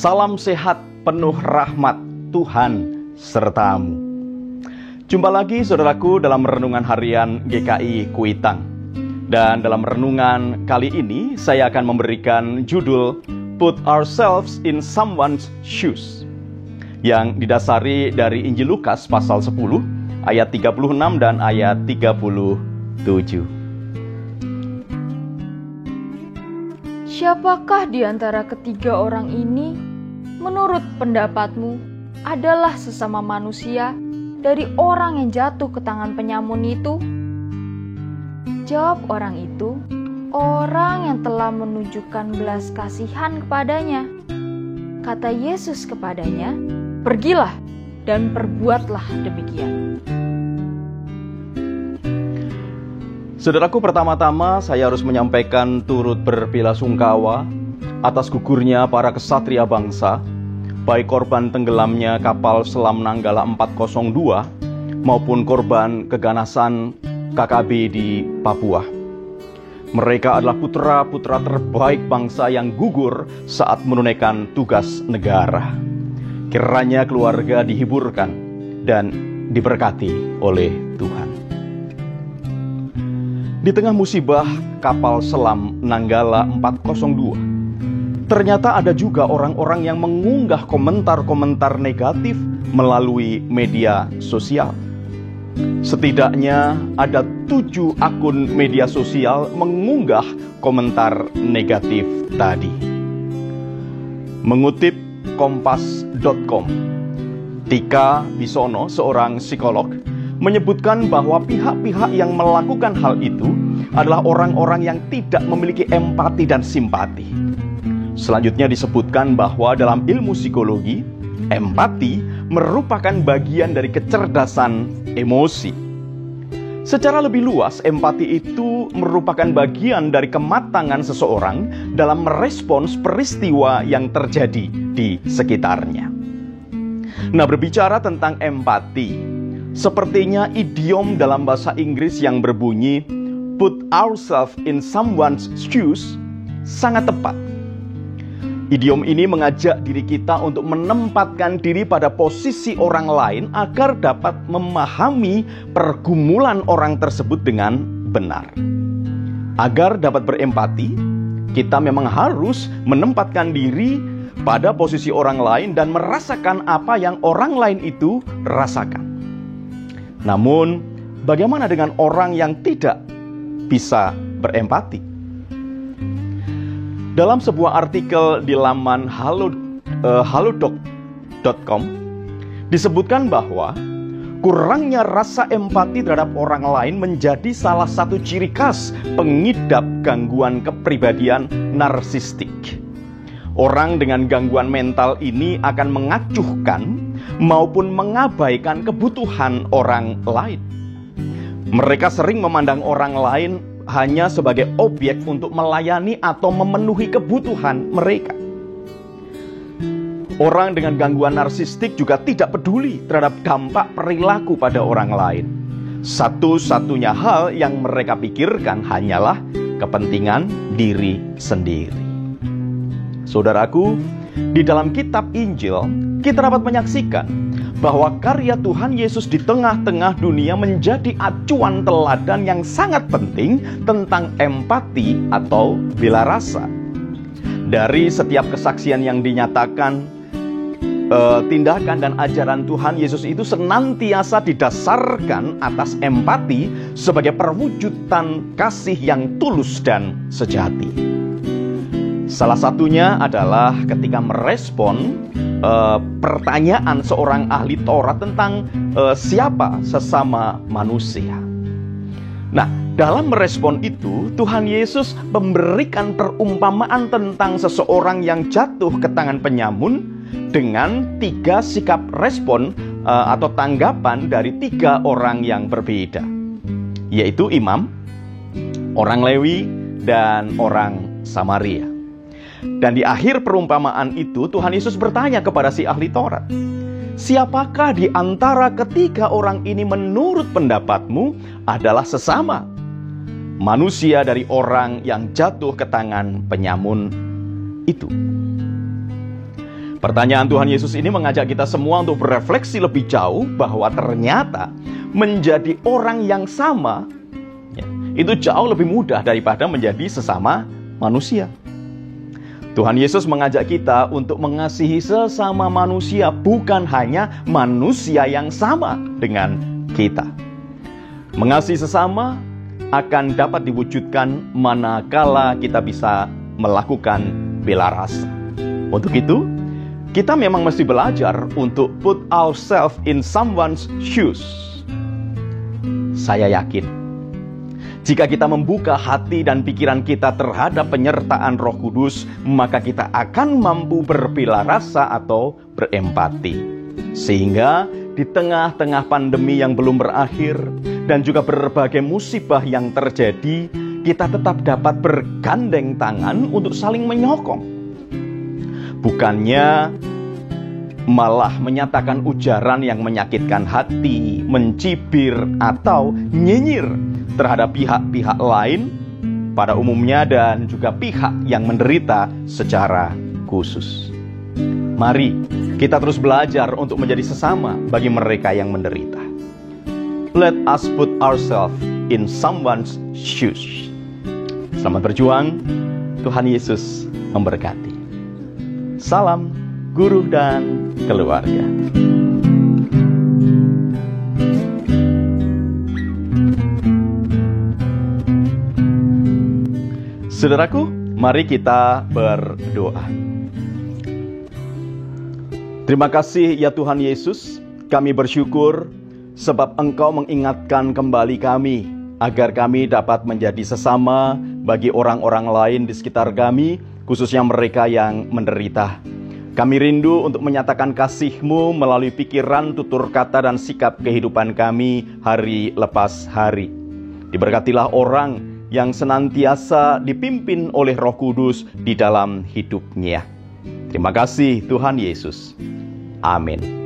Salam sehat penuh rahmat Tuhan sertamu. Jumpa lagi saudaraku dalam renungan harian GKI Kuitang. Dan dalam renungan kali ini saya akan memberikan judul Put Ourselves in Someone's Shoes, yang didasari dari Injil Lukas pasal 10 ayat 36 dan ayat 37. Siapakah di antara ketiga orang ini, menurut pendapatmu, adalah sesama manusia dari orang yang jatuh ke tangan penyamun itu? Jawab orang itu, orang yang telah menunjukkan belas kasihan kepadanya. Kata Yesus kepadanya, pergilah dan perbuatlah demikian. Saudaraku, pertama-tama saya harus menyampaikan turut berbelasungkawa atas gugurnya para kesatria bangsa, baik korban tenggelamnya kapal selam Nanggala 402 maupun korban keganasan KKB di Papua. Mereka adalah putra-putra terbaik bangsa yang gugur saat menunaikan tugas negara. Kiranya keluarga dihiburkan dan diberkati oleh Tuhan. Di tengah musibah kapal selam Nanggala 402, ternyata ada juga orang-orang yang mengunggah komentar-komentar negatif melalui media sosial. Setidaknya ada 7 akun media sosial mengunggah komentar negatif tadi. Mengutip kompas.com, Tika Bisono, seorang psikolog, menyebutkan bahwa pihak-pihak yang melakukan hal itu adalah orang-orang yang tidak memiliki empati dan simpati. Selanjutnya disebutkan bahwa dalam ilmu psikologi, empati merupakan bagian dari kecerdasan emosi. Secara lebih luas, empati itu merupakan bagian dari kematangan seseorang dalam merespons peristiwa yang terjadi di sekitarnya. Nah, berbicara tentang empati, sepertinya idiom dalam bahasa Inggris yang berbunyi put ourselves in someone's shoes sangat tepat. Idiom ini mengajak diri kita untuk menempatkan diri pada posisi orang lain agar dapat memahami pergumulan orang tersebut dengan benar. Agar dapat berempati, kita memang harus menempatkan diri pada posisi orang lain dan merasakan apa yang orang lain itu rasakan. Namun, bagaimana dengan orang yang tidak bisa berempati? Dalam sebuah artikel di laman halodoc.com disebutkan bahwa kurangnya rasa empati terhadap orang lain menjadi salah satu ciri khas pengidap gangguan kepribadian narsistik. Orang dengan gangguan mental ini akan mengacuhkan maupun mengabaikan kebutuhan orang lain. Mereka sering memandang orang lain hanya sebagai objek untuk melayani atau memenuhi kebutuhan mereka. Orang dengan gangguan narsistik juga tidak peduli terhadap dampak perilaku pada orang lain. Satu-satunya hal yang mereka pikirkan hanyalah kepentingan diri sendiri. Saudaraku, di dalam kitab Injil, kita dapat menyaksikan bahwa karya Tuhan Yesus di tengah-tengah dunia menjadi acuan teladan yang sangat penting tentang empati atau bela rasa. Dari setiap kesaksian yang dinyatakan, tindakan dan ajaran Tuhan Yesus itu senantiasa didasarkan atas empati sebagai perwujudan kasih yang tulus dan sejati. Salah satunya adalah ketika merespon pertanyaan seorang ahli Taurat tentang siapa sesama manusia. Nah, dalam merespon itu, Tuhan Yesus memberikan perumpamaan tentang seseorang yang jatuh ke tangan penyamun dengan 3 sikap respon atau tanggapan dari 3 orang yang berbeda, yaitu imam, orang Lewi, dan orang Samaria. Dan di akhir perumpamaan itu, Tuhan Yesus bertanya kepada si ahli Taurat, siapakah di antara ketiga orang ini menurut pendapatmu adalah sesama manusia dari orang yang jatuh ke tangan penyamun itu? Pertanyaan Tuhan Yesus ini mengajak kita semua untuk berefleksi lebih jauh bahwa ternyata menjadi orang yang sama itu jauh lebih mudah daripada menjadi sesama manusia. Tuhan Yesus mengajak kita untuk mengasihi sesama manusia, bukan hanya manusia yang sama dengan kita. Mengasihi sesama akan dapat diwujudkan manakala kita bisa melakukan bela rasa. Untuk itu, kita memang mesti belajar untuk put ourselves in someone's shoes. Saya yakin, jika kita membuka hati dan pikiran kita terhadap penyertaan Roh Kudus, maka kita akan mampu berbela rasa atau berempati. Sehingga di tengah-tengah pandemi yang belum berakhir dan juga berbagai musibah yang terjadi, kita tetap dapat bergandeng tangan untuk saling menyokong. Bukannya malah menyatakan ujaran yang menyakitkan hati, mencibir atau nyinyir terhadap pihak-pihak lain pada umumnya dan juga pihak yang menderita secara khusus. Mari kita terus belajar untuk menjadi sesama bagi mereka yang menderita. Let us put ourselves in someone's shoes. Selamat berjuang, Tuhan Yesus memberkati. Salam guru dan keluarga. Saudaraku, mari kita berdoa. Terima kasih ya Tuhan Yesus, kami bersyukur sebab Engkau mengingatkan kembali kami agar kami dapat menjadi sesama bagi orang-orang lain di sekitar kami, khususnya mereka yang menderita. Kami rindu untuk menyatakan kasih-Mu melalui pikiran, tutur kata, dan sikap kehidupan kami hari lepas hari. Diberkatilah orang yang senantiasa dipimpin oleh Roh Kudus di dalam hidupnya. Terima kasih Tuhan Yesus. Amin.